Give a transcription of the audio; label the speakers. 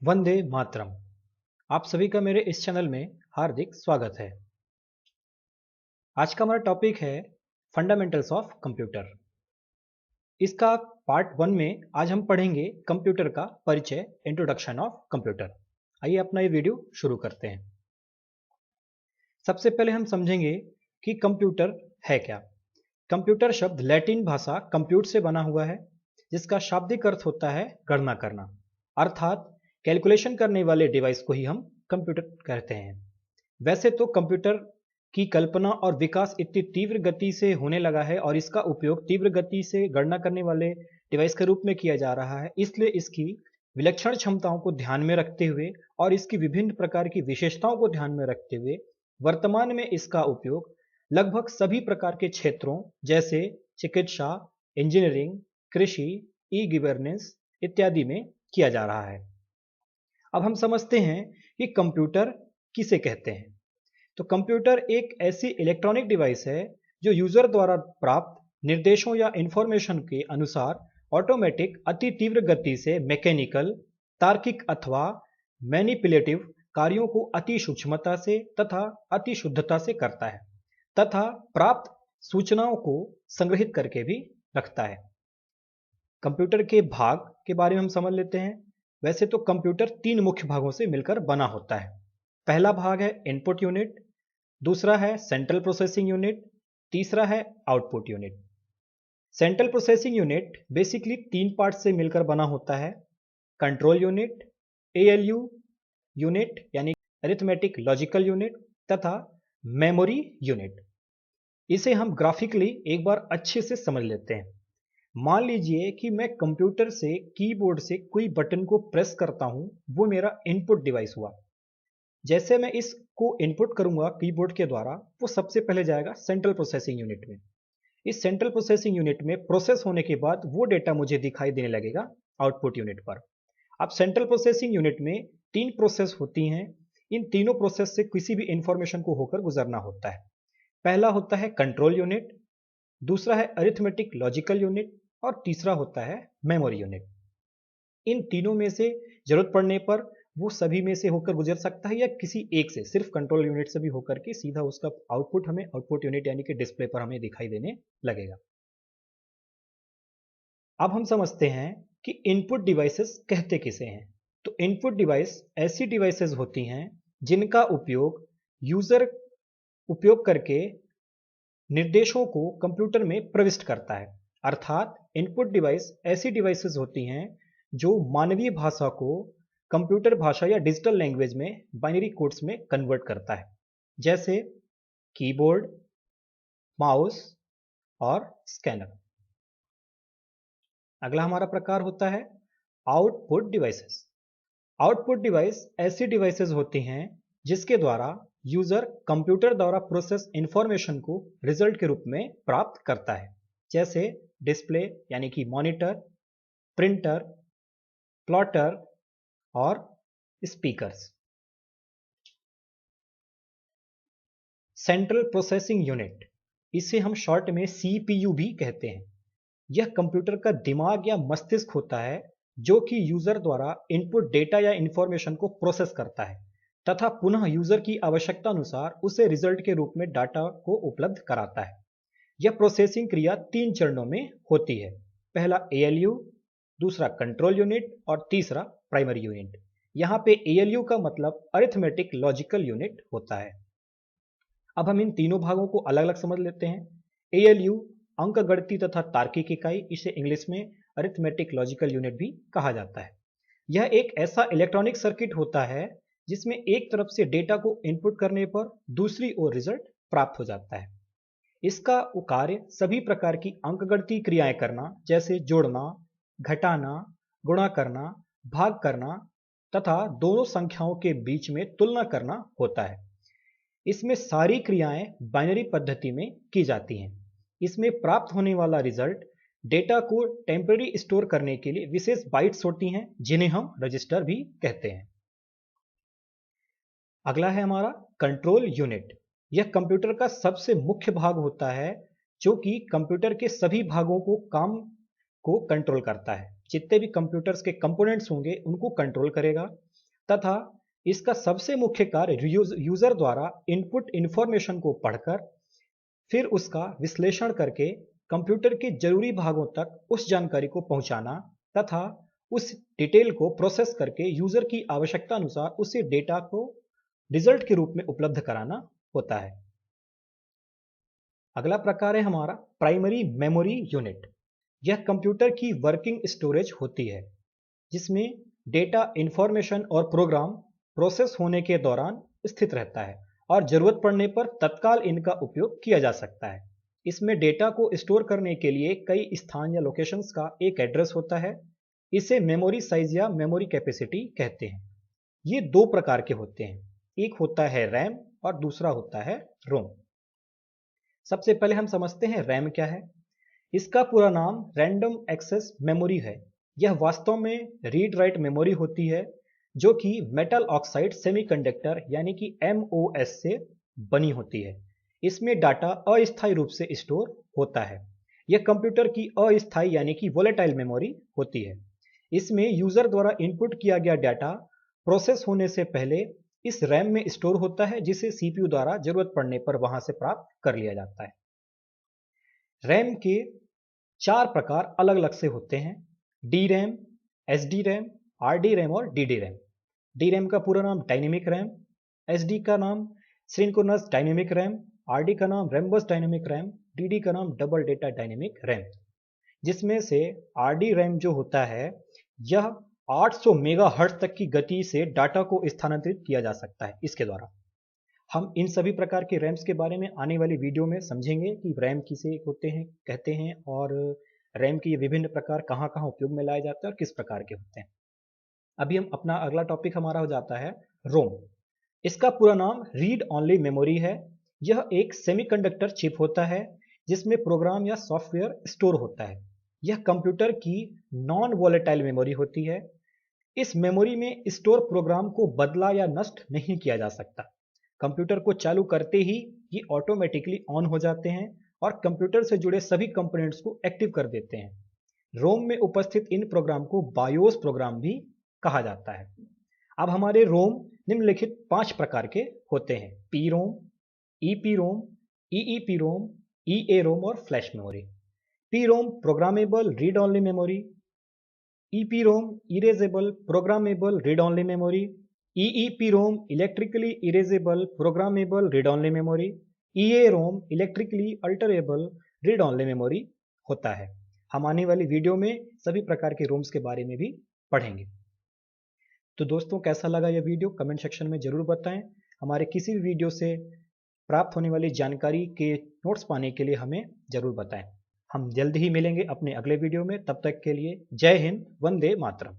Speaker 1: वंदे मातरम। आप सभी का मेरे इस चैनल में हार्दिक स्वागत है। आज का हमारा टॉपिक है फंडामेंटल्स ऑफ कंप्यूटर। इसका पार्ट 1 में आज हम पढ़ेंगे कंप्यूटर का परिचय, इंट्रोडक्शन ऑफ कंप्यूटर। आइए अपना ये वीडियो शुरू करते हैं। सबसे पहले हम समझेंगे कि कंप्यूटर है क्या। कंप्यूटर शब्द लैटिन भाषा कंप्यूट से बना हुआ है, जिसका शाब्दिक अर्थ होता है गणना करना, अर्थात कैलकुलेशन करने वाले डिवाइस को ही हम कंप्यूटर कहते हैं। वैसे तो कंप्यूटर की कल्पना और विकास इतनी तीव्र गति से होने लगा है और इसका उपयोग तीव्र गति से गणना करने वाले डिवाइस के रूप में किया जा रहा है, इसलिए इसकी विलक्षण क्षमताओं को ध्यान में रखते हुए और इसकी विभिन्न प्रकार की विशेषताओं को ध्यान में रखते हुए वर्तमान में इसका उपयोग लगभग सभी प्रकार के क्षेत्रों जैसे चिकित्सा, इंजीनियरिंग, कृषि, ई गवर्नेंस इत्यादि में किया जा रहा है। अब हम समझते हैं कि कंप्यूटर किसे कहते हैं। तो कंप्यूटर एक ऐसी इलेक्ट्रॉनिक डिवाइस है जो यूजर द्वारा प्राप्त निर्देशों या इंफॉर्मेशन के अनुसार ऑटोमेटिक अति तीव्र गति से मैकेनिकल, तार्किक अथवा मैनिपुलेटिव कार्यों को अति सूक्ष्मता से तथा अति शुद्धता से करता है तथा प्राप्त सूचनाओं को संग्रहित करके भी रखता है। कंप्यूटर के भाग के बारे में हम समझ लेते हैं। वैसे तो कंप्यूटर 3 मुख्य भागों से मिलकर बना होता है। पहला भाग है इनपुट यूनिट, दूसरा है सेंट्रल प्रोसेसिंग यूनिट, तीसरा है output unit. Central processing unit basically 3 part से मिलकर बना होता है। कंट्रोल यूनिट, एएलयू यूनिट यानी अरिथमेटिक लॉजिकल यूनिट तथा मेमोरी यूनिट। इसे हम ग्राफिकली एक बार अच्छे से समझ लेते हैं। मान लीजिए कि मैं कंप्यूटर से कीबोर्ड से कोई बटन को प्रेस करता हूं, वो मेरा इनपुट डिवाइस हुआ। जैसे मैं इसको इनपुट करूंगा कीबोर्ड के द्वारा, वो सबसे पहले जाएगा सेंट्रल प्रोसेसिंग यूनिट में। इस सेंट्रल प्रोसेसिंग यूनिट में प्रोसेस होने के बाद वो डेटा मुझे दिखाई देने लगेगा आउटपुट यूनिट पर। अब सेंट्रल प्रोसेसिंग यूनिट में 3 प्रोसेस होती हैं। इन तीनों प्रोसेस से किसी भी इंफॉर्मेशन को होकर गुजरना होता है। पहला होता है कंट्रोल यूनिट, दूसरा है अरिथमेटिक लॉजिकल यूनिट और तीसरा होता है मेमोरी यूनिट। इन तीनों में से जरूरत पड़ने पर वो सभी में से होकर गुजर सकता है या किसी एक से, सिर्फ कंट्रोल यूनिट से भी होकर के सीधा उसका आउटपुट हमें आउटपुट यूनिट यानी कि डिस्प्ले पर हमें दिखाई देने लगेगा। अब हम समझते हैं कि इनपुट डिवाइसेस कहते किसे हैं। तो इनपुट डिवाइस ऐसी डिवाइसेस होती हैं जिनका उपयोग यूजर उपयोग करके निर्देशों को कंप्यूटर में प्रविष्ट करता है। अर्थात इनपुट डिवाइस ऐसी डिवाइसेस होती हैं जो मानवीय भाषा को कंप्यूटर भाषा या डिजिटल लैंग्वेज में बाइनरी कोड्स में कन्वर्ट करता है, जैसे कीबोर्ड, माउस और स्कैनर। अगला हमारा प्रकार होता है आउटपुट डिवाइसेस। आउटपुट डिवाइस ऐसी डिवाइसेस होती हैं जिसके द्वारा यूजर कंप्यूटर द्वारा प्रोसेस इंफॉर्मेशन को रिजल्ट के रूप में प्राप्त करता है, जैसे डिस्प्ले यानी कि मॉनिटर, प्रिंटर, प्लॉटर और स्पीकर्स। सेंट्रल प्रोसेसिंग यूनिट, इसे हम शॉर्ट में सीपीयू भी कहते हैं। यह कंप्यूटर का दिमाग या मस्तिष्क होता है जो कि यूजर द्वारा इनपुट डेटा या इंफॉर्मेशन को प्रोसेस करता है तथा पुनः यूजर की आवश्यकता अनुसार उसे रिजल्ट के रूप में डाटा को उपलब्ध कराता है। यह प्रोसेसिंग क्रिया 3 चरणों में होती है। पहला एएलयू, दूसरा कंट्रोल यूनिट और तीसरा प्राइमरी यूनिट। यहाँ पे एएलयू का मतलब अरिथमेटिक लॉजिकल यूनिट होता है। अब हम इन तीनों भागों को अलग अलग समझ लेते हैं। एएलयू अंकगणितीय तथा तार्किक इकाई, इसे इंग्लिश में अरिथमेटिक लॉजिकल यूनिट भी कहा जाता है। यह एक ऐसा इलेक्ट्रॉनिक सर्किट होता है जिसमें एक तरफ से डेटा को इनपुट करने पर दूसरी ओर रिजल्ट प्राप्त हो जाता है। इसका कार्य सभी प्रकार की अंकगणितीय क्रियाएं करना, जैसे जोड़ना, घटाना, गुणा करना, भाग करना तथा दोनों संख्याओं के बीच में तुलना करना होता है। इसमें सारी क्रियाएं बाइनरी पद्धति में की जाती हैं। इसमें प्राप्त होने वाला रिजल्ट डेटा को टेम्पररी स्टोर करने के लिए विशेष बाइट्स होती हैं, जिन्हें हम रजिस्टर भी कहते हैं। अगला है हमारा कंट्रोल यूनिट। यह कंप्यूटर का सबसे मुख्य भाग होता है जो कि कंप्यूटर के सभी भागों को काम को कंट्रोल करता है। जितने भी कंप्यूटर्स के कंपोनेंट्स होंगे उनको कंट्रोल करेगा। तथा इसका सबसे मुख्य कार्य यूजर द्वारा इनपुट इंफॉर्मेशन को पढ़कर फिर उसका विश्लेषण करके कंप्यूटर के जरूरी भागों तक उस जानकारी को पहुंचाना तथा उस डिटेल को प्रोसेस करके यूजर की आवश्यकता अनुसार उसी डेटा को रिजल्ट के रूप में उपलब्ध कराना होता है। अगला प्रकार है हमारा प्राइमरी मेमोरी यूनिट। यह कंप्यूटर की वर्किंग स्टोरेज होती है जिसमें डेटा, इंफॉर्मेशन और प्रोग्राम प्रोसेस होने के दौरान स्थित रहता है और जरूरत पड़ने पर तत्काल इनका उपयोग किया जा सकता है। इसमें डेटा को स्टोर करने के लिए कई स्थान या लोकेशंस का एक एड्रेस होता है। इसे मेमोरी साइज या मेमोरी कैपेसिटी कहते हैं। ये दो प्रकार के होते हैं, एक होता है रैम और दूसरा होता है रोम। सबसे पहले हम समझते हैं रैम क्या है। इसका पूरा नाम रैंडम एक्सेस मेमोरी है। यह वास्तव में रीड राइट मेमोरी होती है जो कि मेटल ऑक्साइड सेमीकंडक्टर यानी कि MOS से बनी होती है। इसमें डाटा अस्थायी रूप से स्टोर होता है। यह कंप्यूटर की अस्थायी यानी कि वोलेटाइल मेमोरी होती है। इसमें यूजर द्वारा इनपुट किया गया डाटा प्रोसेस होने से पहले इस रैम में स्टोर होता है जिसे CPU द्वारा जरूरत पड़ने पर वहां से प्राप्त कर लिया जाता है। रैम के 4 प्रकार अलग अलग से होते हैं, D RAM, SD RAM, RD RAM और DD रैम। डी रैम का पूरा नाम डायनेमिक रैम, SD का नाम सिंक्रोनस डायनेमिक रैम, RD का नाम रैम्बस डायनेमिक रैम, DD का नाम डबल डेटा डायनेमिक रैम। जिसमें से RD रैम जो होता है यह 800 मेगाहर्ट्ज तक की गति से डाटा को स्थानांतरित किया जा सकता है इसके द्वारा। हम इन सभी प्रकार के रैम्स के बारे में आने वाली वीडियो में समझेंगे कि रैम किसे होते हैं कहते हैं और रैम के ये विभिन्न प्रकार कहाँ कहाँ उपयोग में लाए जाते हैं और किस प्रकार के होते हैं। अभी हम अपना अगला टॉपिक हमारा हो जाता है रोम। इसका पूरा नाम रीड ऑनली मेमोरी है। यह एक सेमीकंडक्टर चिप होता है जिसमें प्रोग्राम या सॉफ्टवेयर स्टोर होता है। यह कंप्यूटर की नॉन वोलेटाइल मेमोरी होती है। इस मेमोरी में स्टोर प्रोग्राम को बदला या नष्ट नहीं किया जा सकता। कंप्यूटर को चालू करते ही ये ऑटोमेटिकली ऑन हो जाते हैं और कंप्यूटर से जुड़े सभी कंपोनेंट्स को एक्टिव कर देते हैं। रोम में उपस्थित इन प्रोग्राम को बायोस प्रोग्राम भी कहा जाता है। अब हमारे रोम निम्नलिखित 5 प्रकार के होते हैं, पी रोम, ईपी रोम, ईईपी रोम, ईए रोम और flash memory. P ROM programmable read only memory, EPROM erasable programmable read-only memory, EEPROM electrically erasable programmable read-only memory, EAROM electrically alterable read-only memory होता है। हम आने वाली वीडियो में सभी प्रकार के रोम्स के बारे में भी पढ़ेंगे। तो दोस्तों कैसा लगा यह वीडियो कमेंट सेक्शन में जरूर बताएं। हमारे किसी भी वीडियो से प्राप्त होने वाली जानकारी के नोट्स पाने के लिए हमें जरूर बताएं। हम जल्द ही मिलेंगे अपने अगले वीडियो में। तब तक के लिए जय हिंद, वंदे मातरम।